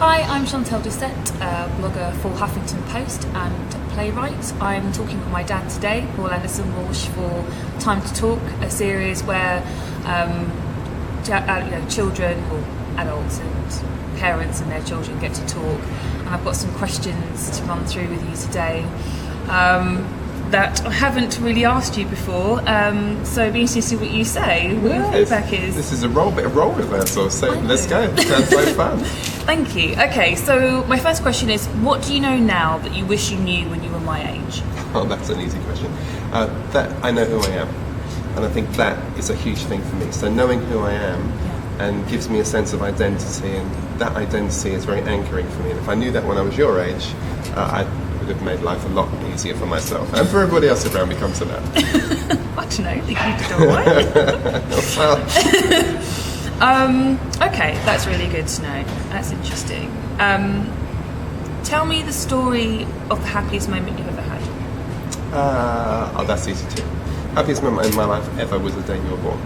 Hi, I'm Chantelle Dusette, blogger for Huffington Post and playwright. I'm talking with my dad today, Paul Anderson-Walsh, for Time to Talk, a series where children or adults and parents and their children get to talk. And I've got some questions to run through with you today that I haven't really asked you before, so it'd be interesting to see what you say, what your feedback is. This is a bit of role reversal, so let's go. It sounds so fun. Thank you. Okay, so my first question is, what do you know now that you wish you knew when you were my age? Oh, that's an easy question. That I know who I am, and I think that is a huge thing for me. So knowing who I am and gives me a sense of identity, and that identity is very anchoring for me. And if I knew that when I was your age, I would have made life a lot easier for myself and for everybody else around me comes to that. I don't know, I think you did all right. Okay, that's really good to know. That's interesting. Tell me the story of the happiest moment you've ever had. That's easy too. Happiest moment in my life ever was the day you were born.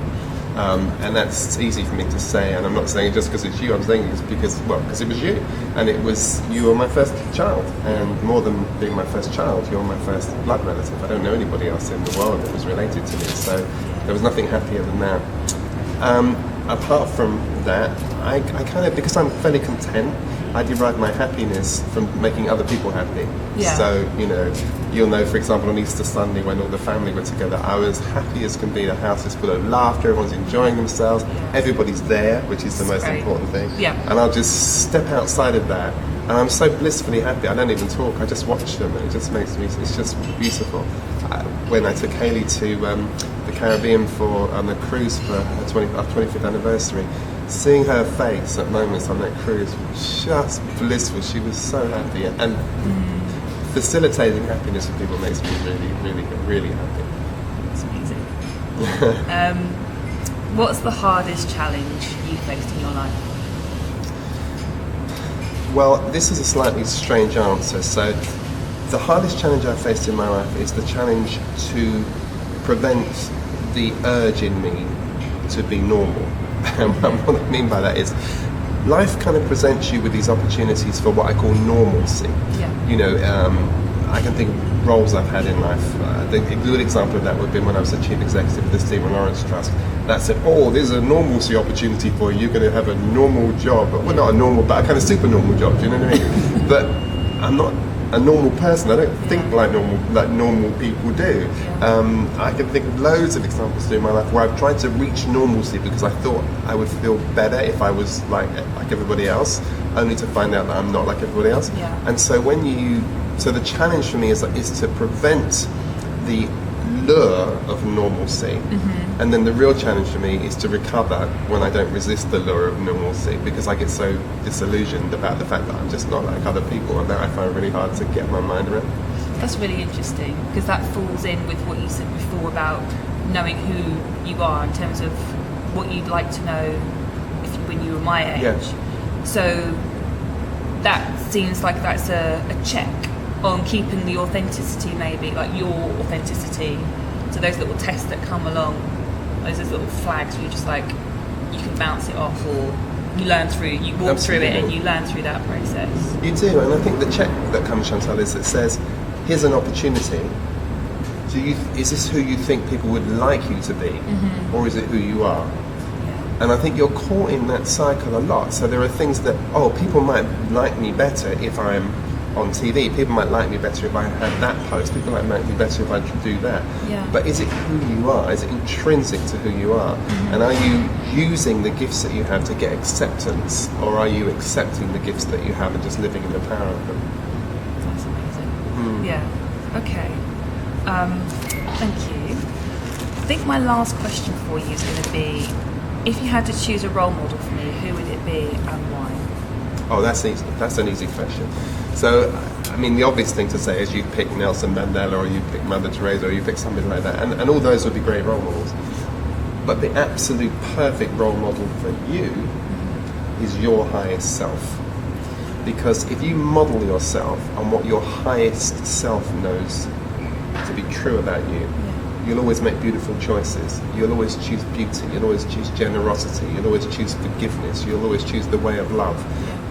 And that's easy for me to say, and I'm not saying it just because it's you, I'm saying it because it was you. And you were my first child, and more than being my first child, you're my first blood relative. I don't know anybody else in the world that was related to me, so there was nothing happier than that. Apart from that, I kind of, because I'm fairly content, I derive my happiness from making other people happy. Yeah. So, you'll know, for example, on Easter Sunday when all the family were together, I was happy as can be. The house is full of laughter, everyone's enjoying themselves, everybody's there, which is the most important thing. Yeah. And I'll just step outside of that, and I'm so blissfully happy. I don't even talk, I just watch them, and it just makes me, it's just beautiful. When I took Hayley to the Caribbean on a cruise for our 25th anniversary, seeing her face at moments on that cruise was just blissful. She was so happy, and facilitating happiness for people makes me really, really, really happy. That's amazing. What's the hardest challenge you faced in your life? Well, this is a slightly strange answer. So the hardest challenge I've faced in my life is the challenge to prevent the urge in me to be normal. And what I mean by that is, life kind of presents you with these opportunities for what I call normalcy. Yeah. I can think of roles I've had in life. A good example of that would be when I was the chief executive of the Stephen Lawrence Trust. That said, there's a normalcy opportunity for you. You're going to have a normal job. Well, not a normal, but a kind of super normal job. Do you know what I mean? But I'm not a normal person. I don't think like normal people do. I can think of loads of examples in my life where I've tried to reach normalcy because I thought I would feel better if I was like everybody else, only to find out that I'm not like everybody else. Yeah. And so so the challenge for me is to prevent the lure of normalcy, and then the real challenge for me is to recover when I don't resist the lure of normalcy, because I get so disillusioned about the fact that I'm just not like other people, and that I find really hard to get my mind around. That's really interesting, because that falls in with what you said before about knowing who you are in terms of what you'd like to know when you were my age. Yeah. So that seems like that's a check on keeping the authenticity, maybe, like your authenticity. So those little tests that come along, those little flags where you're just like, you can bounce it off, or you walk Absolutely. through it and you learn through that process. You do, and I think the check that comes, Chantelle, is that says, here's an opportunity. Is this who you think people would like you to be, or is it who you are? Yeah. And I think you're caught in that cycle a lot. So there are things that, people might like me better if I'm on TV. People might like me better if I had that post. People might like me better if I could do that. Yeah. But is it who you are? Is it intrinsic to who you are? And are you using the gifts that you have to get acceptance, or are you accepting the gifts that you have and just living in the power of them? That's amazing. Yeah. Okay. Thank you. I think my last question for you is going to be, if you had to choose a role model for me, who would it be and why? Oh, that's easy. That's an easy question. So, I mean, the obvious thing to say is you'd pick Nelson Mandela, or you'd pick Mother Teresa, or you'd pick somebody like that, and all those would be great role models. But the absolute perfect role model for you is your highest self. Because if you model yourself on what your highest self knows to be true about you, you'll always make beautiful choices. You'll always choose beauty. You'll always choose generosity. You'll always choose forgiveness. You'll always choose the way of love.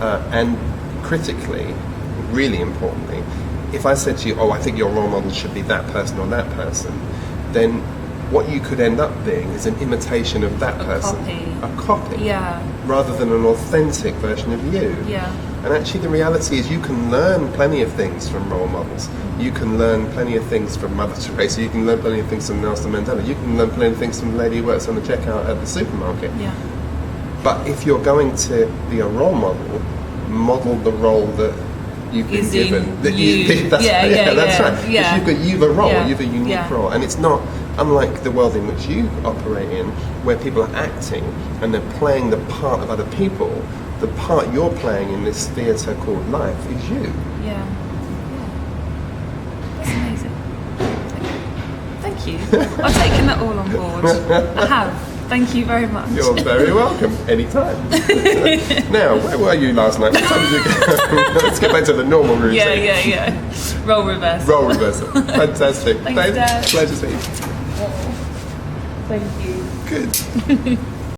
And critically, really importantly, if I said to you, oh, I think your role model should be that person or that person, then what you could end up being is an imitation of that person. A copy. Yeah. Rather than an authentic version of you. Yeah. And actually the reality is you can learn plenty of things from role models. You can learn plenty of things from Mother Teresa. You can learn plenty of things from Nelson Mandela. You can learn plenty of things from the lady who works on the checkout at the supermarket. Yeah. But if you're going to be a role model the role that you've been given. That's right. Yeah. Because you've a role, you've a unique Yeah. role. And it's not unlike the world in which you operate in, where people are acting and they're playing the part of other people. The part you're playing in this theatre called life is you. Yeah. That's amazing. Thank you. I've taken that all on board. I have. Thank you very much. You're very welcome. Anytime. Now, where were you last night? What time did you go? Let's get back to the normal routine. Yeah. Role reversal. Role reversal. Fantastic. Thanks, Dad. Pleasure to see you. Thank you. Good.